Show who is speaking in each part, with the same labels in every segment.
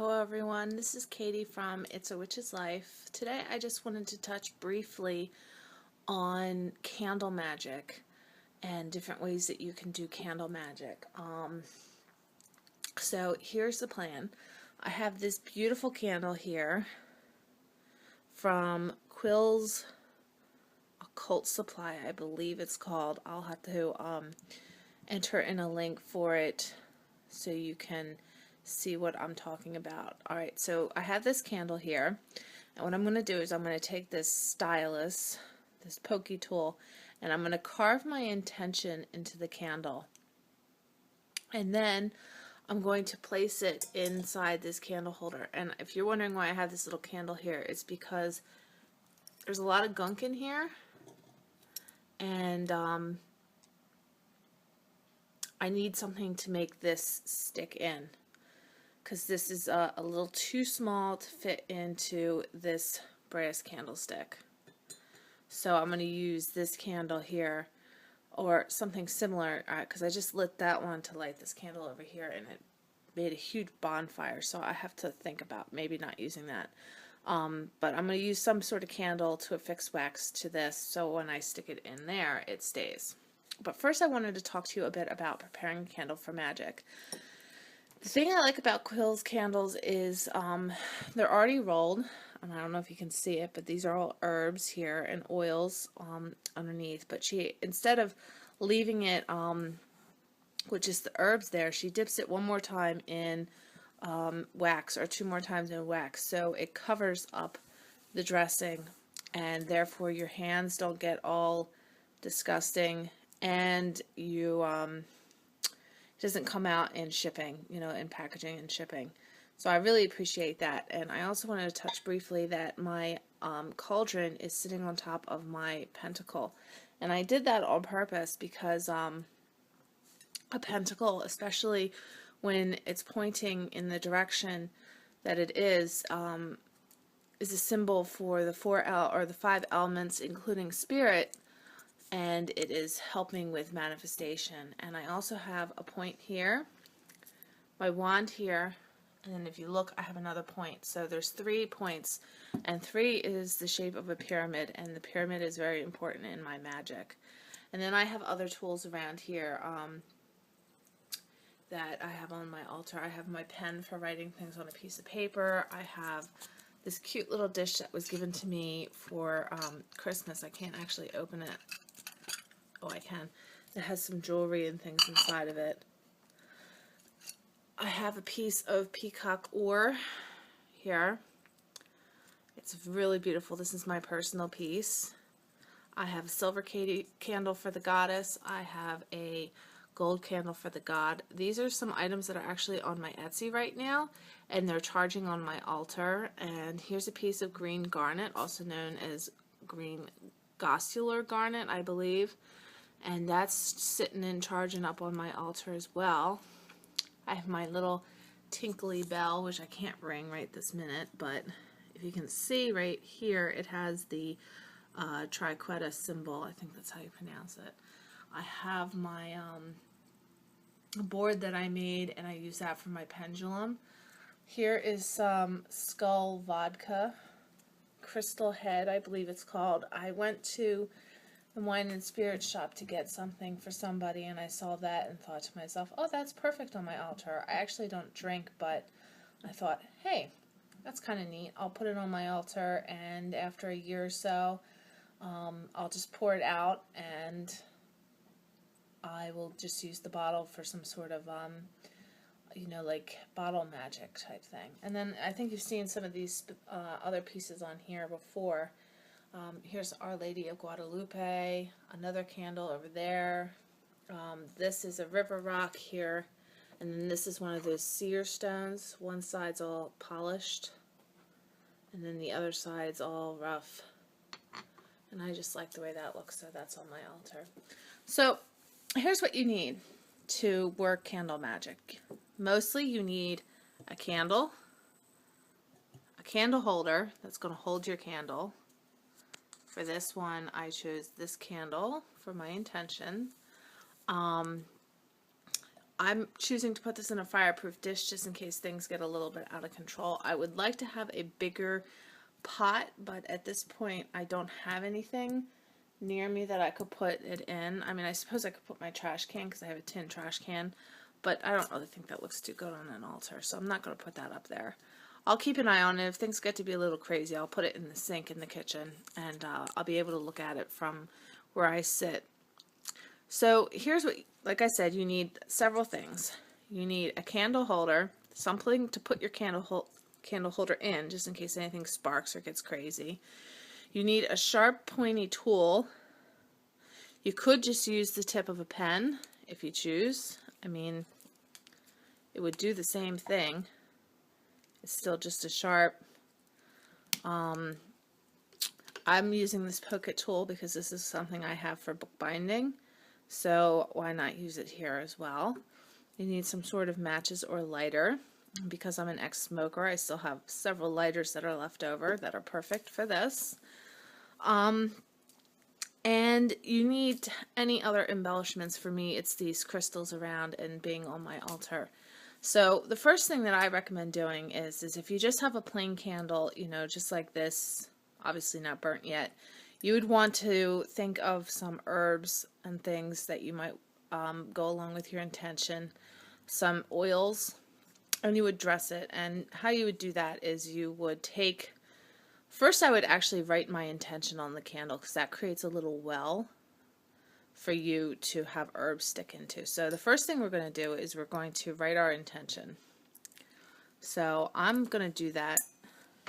Speaker 1: Hello everyone, this is Katie from It's a Witch's Life. Today I just wanted to touch briefly on candle magic and different ways that you can do candle magic. So here's the plan. I have this beautiful candle here from Quill's Occult Supply, I believe it's called. I'll have to enter in a link for it so you can see what I'm talking about. Alright, so I have this candle here, and what I'm going to do is I'm going to take this stylus, this pokey tool, and I'm going to carve my intention into the candle. And then I'm going to place it inside this candle holder. And if you're wondering why I have this little candle here, it's because there's a lot of gunk in here, and I need something to make this stick in, because this is a little too small to fit into this brass candlestick. So I'm going to use this candle here or something similar, because I just lit that one to light this candle over here and it made a huge bonfire, so I have to think about maybe not using that. But I'm going to use some sort of candle to affix wax to this so when I stick it in there it stays. But first I wanted to talk to you a bit about preparing a candle for magic. The thing I like about Quill's candles is they're already rolled, and I don't know if you can see it, but these are all herbs here and oils underneath. But she, instead of leaving it with just the herbs there, she dips it one more time in wax, or two more times in wax, so it covers up the dressing, and therefore your hands don't get all disgusting, and you it doesn't come out in shipping, in packaging and shipping. So I really appreciate that. And I also wanted to touch briefly that my cauldron is sitting on top of my pentacle. And I did that on purpose because a pentacle, especially when it's pointing in the direction that it is a symbol for the the 5 elements, including spirit, and it is helping with manifestation. And I also have a point here, my wand here, and then if you look I have another point. So there's 3 points, and 3 is the shape of a pyramid, and the pyramid is very important in my magic. And then I have other tools around here that I have on my altar. I have my pen for writing things on a piece of paper. I have this cute little dish that was given to me for Christmas. I can't actually open it. Oh, I can. It has some jewelry and things inside of it. I have a piece of peacock ore here. It's really beautiful. This is my personal piece. I have a silver candle for the goddess. I have a gold candle for the god. These are some items that are actually on my Etsy right now, and they're charging on my altar. And here's a piece of green garnet, also known as green gossular garnet, I believe. And that's sitting and charging up on my altar as well. I have my little tinkly bell, which I can't ring right this minute, but if you can see right here, it has the triqueta symbol. I think that's how you pronounce it. I have my board that I made, and I use that for my pendulum. Here is some Skull Vodka, Crystal Head, I believe it's called. I went to the wine and spirit shop to get something for somebody, and I saw that and thought to myself, oh, that's perfect on my altar. I actually don't drink, but I thought, hey, that's kind of neat. I'll put it on my altar, and after a year or so, I'll just pour it out, and I will just use the bottle for some sort of like bottle magic type thing. And then I think you've seen some of these other pieces on here before. Here's Our Lady of Guadalupe, another candle over there. This is a river rock here, and then this is one of those seer stones. One side's all polished, and then the other side's all rough. And I just like the way that looks, so that's on my altar. So here's what you need to work candle magic. Mostly you need a candle holder that's going to hold your candle. For this one, I chose this candle for my intention. I'm choosing to put this in a fireproof dish just in case things get a little bit out of control. I would like to have a bigger pot, but at this point I don't have anything near me that I could put it in. I mean, I suppose I could put my trash can because I have a tin trash can, but I don't really think that looks too good on an altar, so I'm not going to put that up there. I'll keep an eye on it. If things get to be a little crazy, I'll put it in the sink in the kitchen, and I'll be able to look at it from where I sit. So here's what, like I said, you need several things. You need a candle holder, something to put your candle holder in, just in case anything sparks or gets crazy. You need a sharp, pointy tool. You could just use the tip of a pen if you choose. I mean, it would do the same thing. It's still just a sharp. I'm using this poke-it tool because this is something I have for bookbinding. So why not use it here as well? You need some sort of matches or lighter. Because I'm an ex-smoker, I still have several lighters that are left over that are perfect for this. And you need any other embellishments. For me, it's these crystals around and being on my altar. So the first thing that I recommend doing is if you just have a plain candle, you know, just like this, obviously not burnt yet, you would want to think of some herbs and things that you might go along with your intention, some oils, and you would dress it. And how you would do that is you would take, first I would actually write my intention on the candle because that creates a little well for you to have herbs stick into. So the first thing we're going to do is we're going to write our intention. So I'm going to do that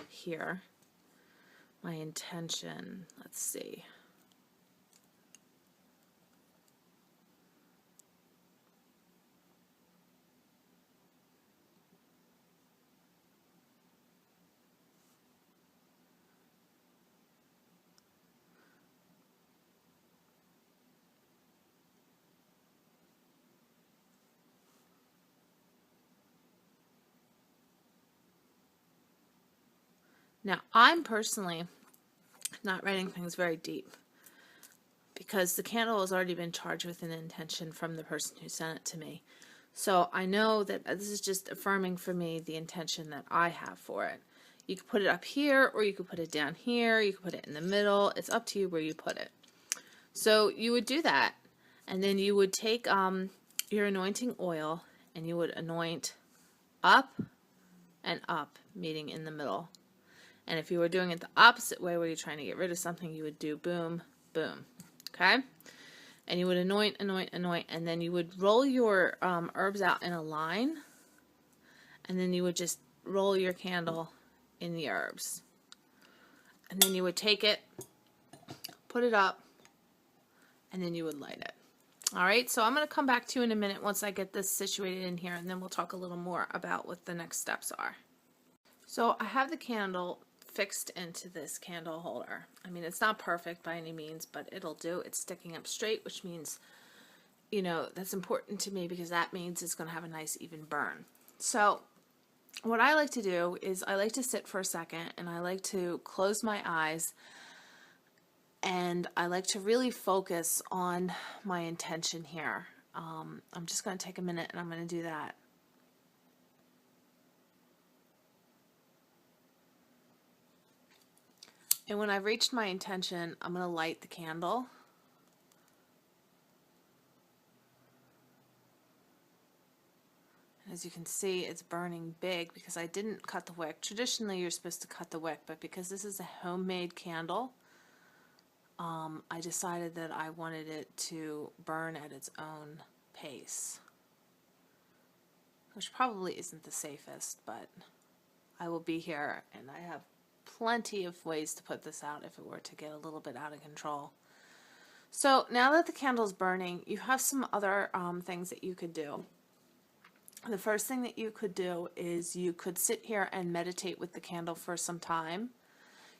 Speaker 1: here. My intention, let's see. Now, I'm personally not writing things very deep because the candle has already been charged with an intention from the person who sent it to me. So I know that this is just affirming for me the intention that I have for it. You could put it up here or you could put it down here. You could put it in the middle. It's up to you where you put it. So you would do that, and then you would take your anointing oil and you would anoint up and up, meeting in the middle. And if you were doing it the opposite way, where you're trying to get rid of something, you would do boom, boom. Okay? And you would anoint, anoint, anoint, and then you would roll your herbs out in a line, and then you would just roll your candle in the herbs. And then you would take it, put it up, and then you would light it. All right, so I'm going to come back to you in a minute once I get this situated in here, and then we'll talk a little more about what the next steps are. So I have the candle fixed into this candle holder. I mean, it's not perfect by any means, but it'll do. It's sticking up straight, which means, you know, that's important to me because that means it's going to have a nice even burn. So what I like to do is I like to sit for a second and I like to close my eyes and I like to really focus on my intention here. I'm just going to take a minute and I'm going to do that. And when I've reached my intention, I'm going to light the candle. As you can see, it's burning big because I didn't cut the wick. Traditionally, you're supposed to cut the wick, but because this is a homemade candle, I decided that I wanted it to burn at its own pace, which probably isn't the safest, but I will be here and I have plenty of ways to put this out if it were to get a little bit out of control. So now that the candle's burning, you have some other things that you could do. The first thing that you could do is you could sit here and meditate with the candle for some time.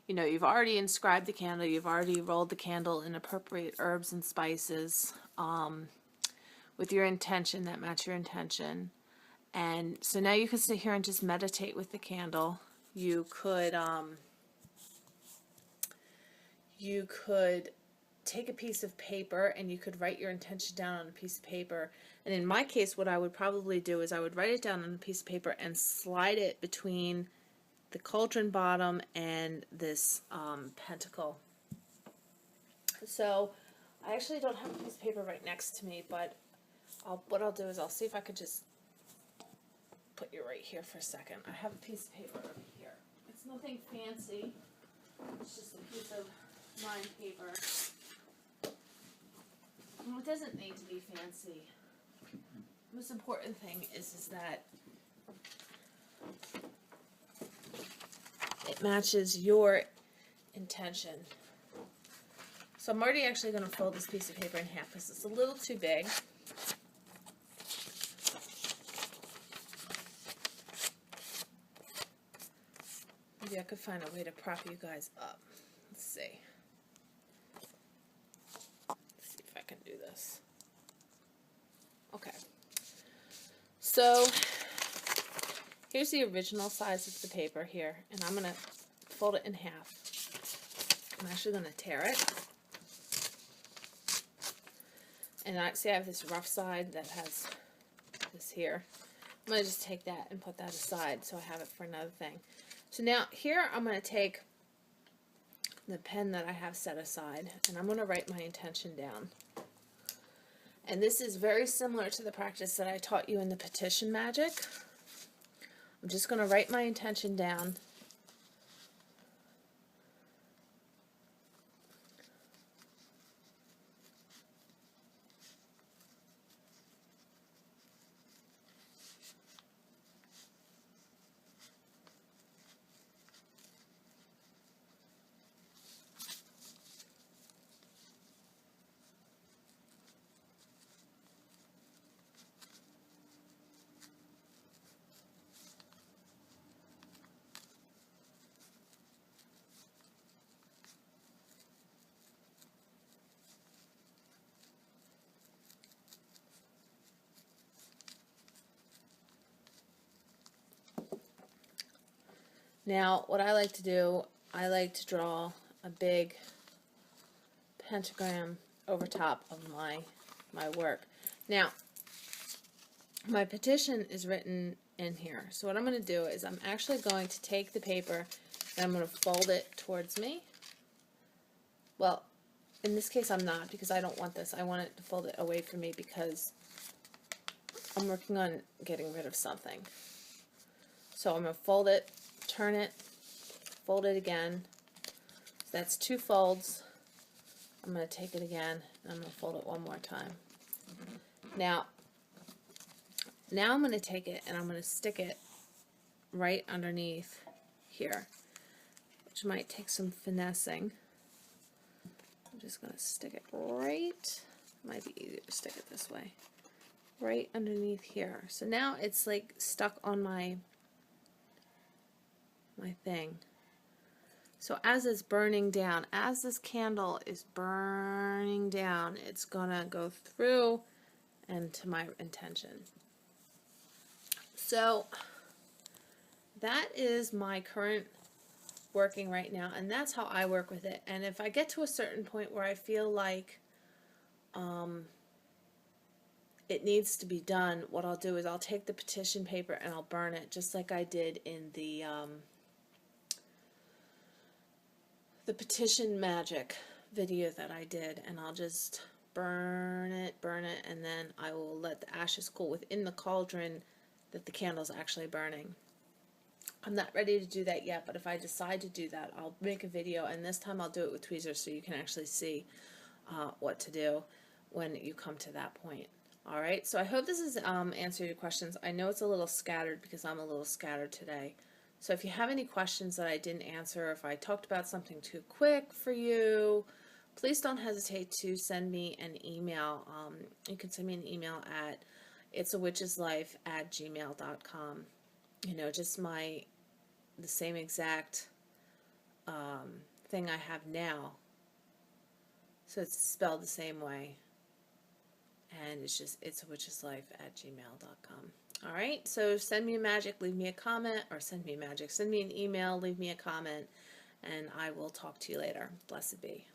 Speaker 1: You know, you've already inscribed the candle, you've already rolled the candle in appropriate herbs and spices with your intention that match your intention. And so now you can sit here and just meditate with the candle. You could take a piece of paper and you could write your intention down on a piece of paper. And in my case, what I would probably do is I would write it down on a piece of paper and slide it between the cauldron bottom and this pentacle. So I actually don't have a piece of paper right next to me, but what I'll do is I'll see if I could just put you right here for a second. I have a piece of paper over here. It's nothing fancy. It's just a piece of lined paper. It doesn't need to be fancy. The most important thing is that it matches your intention. So I'm already actually going to fold this piece of paper in half because it's a little too big. Maybe I could find a way to prop you guys up. Let's see. Let's see if I can do this. Okay. So here's the original size of the paper here, and I'm going to fold it in half. I'm actually going to tear it. And I have this rough side that has this here. I'm going to just take that and put that aside so I have it for another thing. So now here I'm going to take the pen that I have set aside and I'm going to write my intention down. And this is very similar to the practice that I taught you in the petition magic. I'm just going to write my intention down. Now, what I like to do, I like to draw a big pentagram over top of my work. Now, my petition is written in here. So what I'm going to do is I'm actually going to take the paper and I'm going to fold it towards me. Well, in this case I'm not, because I don't want this. I want it to fold it away from me because I'm working on getting rid of something. So I'm going to fold it, turn it, fold it again. So that's 2 folds. I'm going to take it again and I'm going to fold it one more time. Now I'm going to take it and I'm going to stick it right underneath here, which might take some finessing. I'm just going to stick it right, might be easier to stick it this way, right underneath here. So now it's like stuck on my thing. So as it's burning down, as this candle is burning down, it's gonna go through and to my intention. So that is my current working right now, and that's how I work with it. And if I get to a certain point where I feel like it needs to be done, what I'll do is I'll take the petition paper and I'll burn it, just like I did in the petition magic video that I did, and I'll just burn it, and then I will let the ashes cool within the cauldron that the candle's actually burning. I'm not ready to do that yet, but if I decide to do that, I'll make a video, and this time I'll do it with tweezers so you can actually see what to do when you come to that point. Alright, so I hope this has answered your questions. I know it's a little scattered because I'm a little scattered today. So if you have any questions that I didn't answer, if I talked about something too quick for you, please don't hesitate to send me an email. You can send me an email at itsawitcheslife@gmail.com. You know, just the same exact thing I have now. So it's spelled the same way. And it's just itsawitcheslife@gmail.com. Alright, so send me a magic, leave me a comment, or send me an email, leave me a comment, and I will talk to you later. Blessed be.